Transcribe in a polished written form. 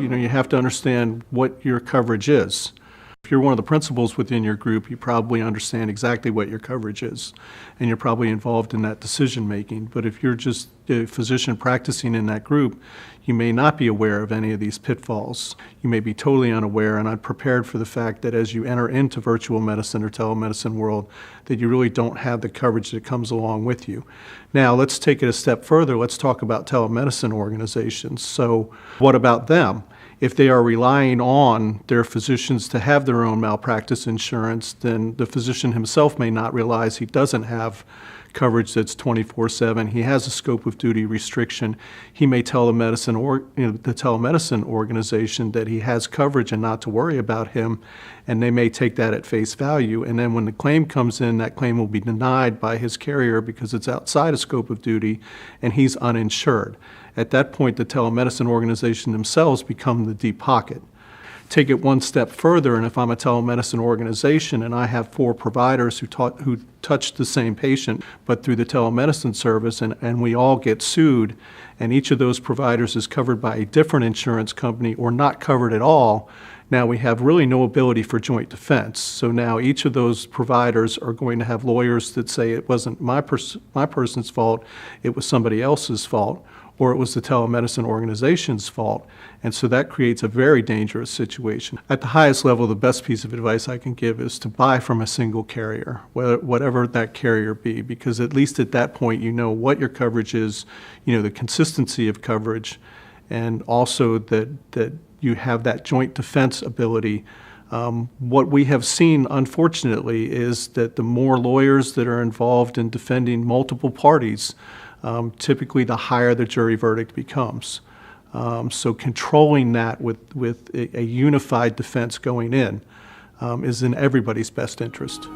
you have to understand what your coverage is. If you're one of the principals within your group, you probably understand exactly what your coverage is, and you're probably involved in that decision making. But if you're just a physician practicing in that group, you may not be aware of any of these pitfalls. You may be totally unaware and unprepared for the fact that as you enter into virtual medicine or telemedicine world, that you really don't have the coverage that comes along with you. Now, let's take it a step further. Let's talk about telemedicine organizations. So what about them? If they are relying on their physicians to have their own malpractice insurance, then the physician himself may not realize he doesn't have coverage that's 24/7. He has a scope of duty restriction. He may tell the telemedicine organization that he has coverage and not to worry about him, and they may take that at face value. And then when the claim comes in, that claim will be denied by his carrier because it's outside of scope of duty and he's uninsured. At that point, the telemedicine organization themselves become the deep pocket. Take it one step further, and if I'm a telemedicine organization and I have 4 providers who touch the same patient, but through the telemedicine service, and we all get sued, and each of those providers is covered by a different insurance company or not covered at all, now we have really no ability for joint defense. So now each of those providers are going to have lawyers that say it wasn't my person's fault, it was somebody else's fault, or it was the telemedicine organization's fault. And so that creates a very dangerous situation. At the highest level, the best piece of advice I can give is to buy from a single carrier, whatever that carrier be, because at least at that point you know what your coverage is, the consistency of coverage, and also that you have that joint defense ability. What we have seen, unfortunately, is that the more lawyers that are involved in defending multiple parties, typically the higher the jury verdict becomes. So controlling that with a unified defense going in is in everybody's best interest.